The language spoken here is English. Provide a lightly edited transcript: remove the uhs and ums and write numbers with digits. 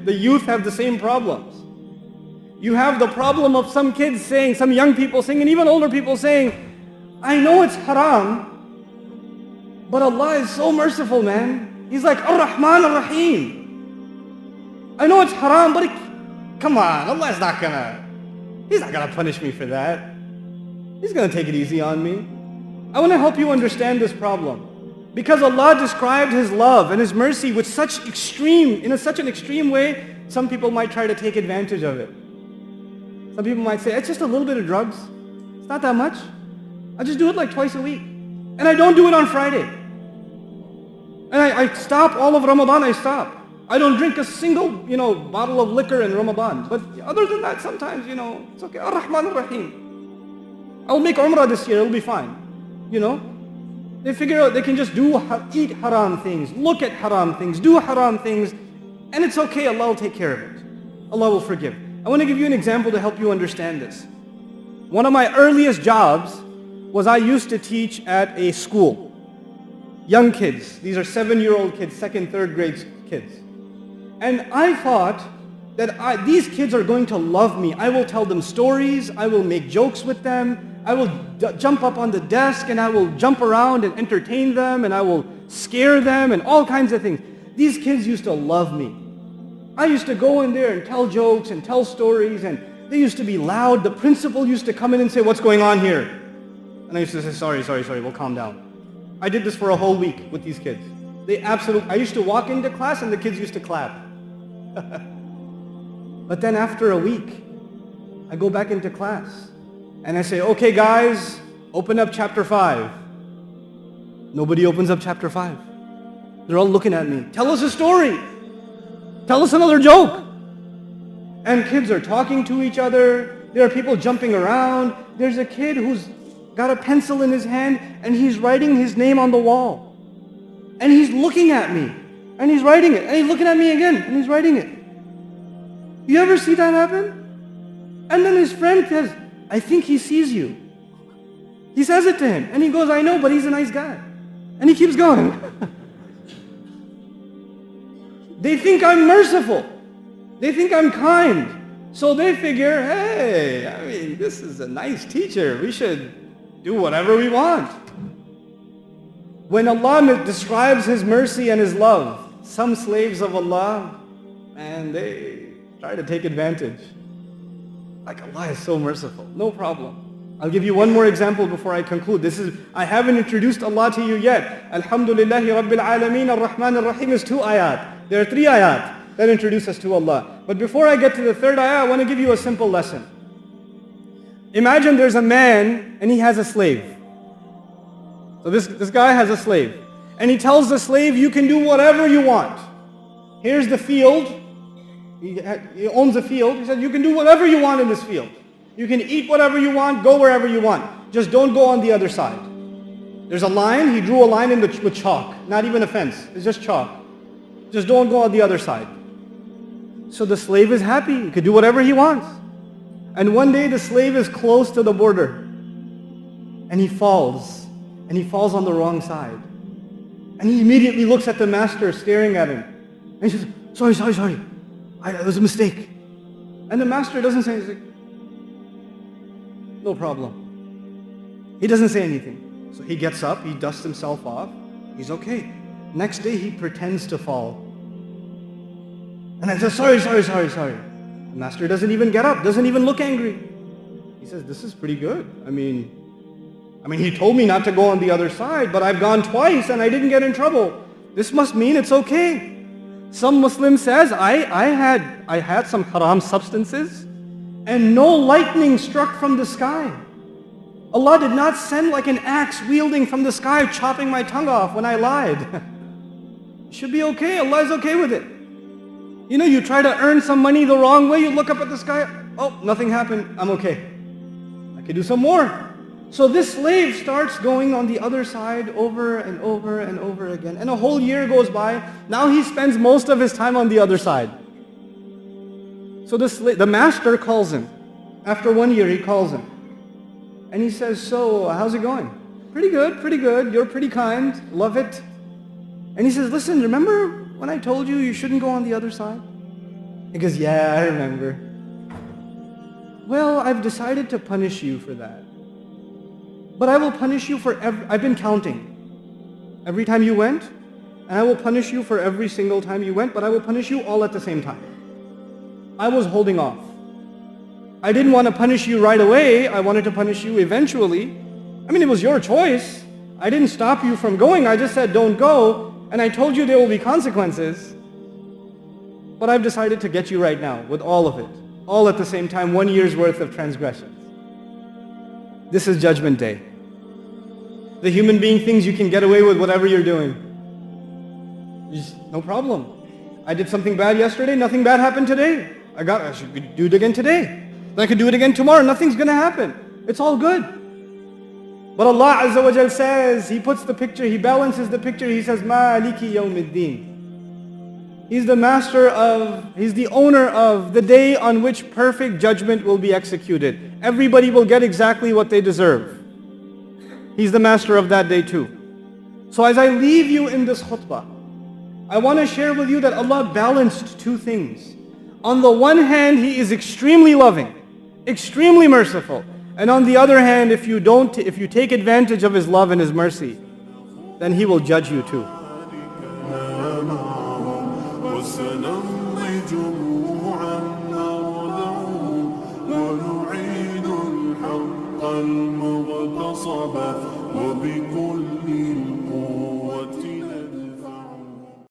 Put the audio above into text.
The youth have the same problems. You have the problem of some kids saying, some young people saying, and even older people saying, I know it's haram, but Allah is so merciful, man. He's like Ar-Rahman Ar-Rahim. I know it's haram, but come on, Allah is He's not gonna punish me for that. He's gonna take it easy on me. I want to help you understand this problem. Because Allah described His love and His mercy with such an extreme way, some people might try to take advantage of it. Some people might say, it's just a little bit of drugs. It's not that much. I just do it like twice a week. And I don't do it on Friday. And I stop all of Ramadan, I stop. I don't drink a single, bottle of liquor in Ramadan. But other than that, sometimes, it's okay. Ar-Rahman Ar-Rahim. I'll make Umrah this year, it'll be fine. They figure out they can just eat haram things, look at haram things, do haram things, and it's okay, Allah will take care of it. Allah will forgive. I want to give you an example to help you understand this. One of my earliest jobs was I used to teach at a school. Young kids. These are 7-year-old kids, 2nd, 3rd grade kids. And I thought that these kids are going to love me. I will tell them stories. I will make jokes with them. I will jump up on the desk and I will jump around and entertain them and I will scare them and all kinds of things. These kids used to love me. I used to go in there and tell jokes and tell stories and they used to be loud. The principal used to come in and say, what's going on here? And I used to say, sorry, we'll calm down. I did this for a whole week with these kids. I used to walk into class and the kids used to clap. But then after a week, I go back into class and I say, okay guys, open up chapter 5. Nobody opens up chapter 5. They're all looking at me. Tell us a story. Tell us another joke. And kids are talking to each other. There are people jumping around. There's a kid who's got a pencil in his hand and he's writing his name on the wall. And he's looking at me and he's writing it. And he's looking at me again and he's writing it. You ever see that happen? And then his friend says, I think he sees you. He says it to him and he goes, I know, but he's a nice guy. And he keeps going. They think I'm merciful. They think I'm kind. So they figure, hey, this is a nice teacher. We should do whatever we want. When Allah describes His mercy and His love, some slaves of Allah, and they try to take advantage. Like Allah is so merciful. No problem. I'll give you one more example before I conclude. I haven't introduced Allah to you yet. Alhamdulillahi Rabbil Alameen Ar-Rahman Ar-Rahim is 2 ayat. There are 3 ayat that introduce us to Allah. But before I get to the 3rd ayah, I want to give you a simple lesson. Imagine there's a man and he has a slave. So this guy has a slave. And he tells the slave, you can do whatever you want. Here's the field. He owns a field. He said, you can do whatever you want in this field. You can eat whatever you want, go wherever you want. Just don't go on the other side. There's a line. He drew a line with chalk. Not even a fence. It's just chalk. Just don't go on the other side. So the slave is happy. He could do whatever he wants. And one day the slave is close to the border. And he falls. And he falls on the wrong side. And he immediately looks at the master staring at him. And he says, sorry. It was a mistake. And the master doesn't say anything. No problem. He doesn't say anything. So he gets up, he dusts himself off. He's okay. Next day he pretends to fall. And I says, sorry. The master doesn't even get up, doesn't even look angry. He says, this is pretty good. I mean, he told me not to go on the other side, but I've gone twice and I didn't get in trouble. This must mean it's okay. Some Muslim says, I had some haram substances and no lightning struck from the sky. Allah did not send like an axe wielding from the sky chopping my tongue off when I lied. It should be okay. Allah is okay with it. You try to earn some money the wrong way, you look up at the sky, oh, nothing happened, I'm okay. I can do some more. So this slave starts going on the other side over and over and over again. And a whole year goes by. Now he spends most of his time on the other side. So the master calls him. After 1 year, he calls him. And he says, so how's it going? Pretty good. You're pretty kind. Love it. And he says, listen, remember when I told you you shouldn't go on the other side? He goes, yeah, I remember. Well, I've decided to punish you for that. But I will punish you for I've been counting. Every time you went, and I will punish you for every single time you went, but I will punish you all at the same time. I was holding off. I didn't want to punish you right away. I wanted to punish you eventually. I mean, it was your choice. I didn't stop you from going. I just said, don't go. And I told you there will be consequences. But I've decided to get you right now with all of it. All at the same time, 1 year's worth of transgressions. This is Judgment Day. The human being thinks you can get away with whatever you're doing. Just, no problem. I did something bad yesterday, nothing bad happened today. I should do it again today. Then I could do it again tomorrow, nothing's going to happen. It's all good. But Allah Azza wa Jal says, He puts the picture, He balances the picture, He says, Maliki yawmiddin. He's the master of, He's the owner of the day on which perfect judgment will be executed. Everybody will get exactly what they deserve. He's the master of that day too. So as I leave you in this khutbah, I want to share with you that Allah balanced two things. On the one hand, He is extremely loving, extremely merciful. And on the other hand, if you take advantage of His love and His mercy, then He will judge you too. المغتصب وبكل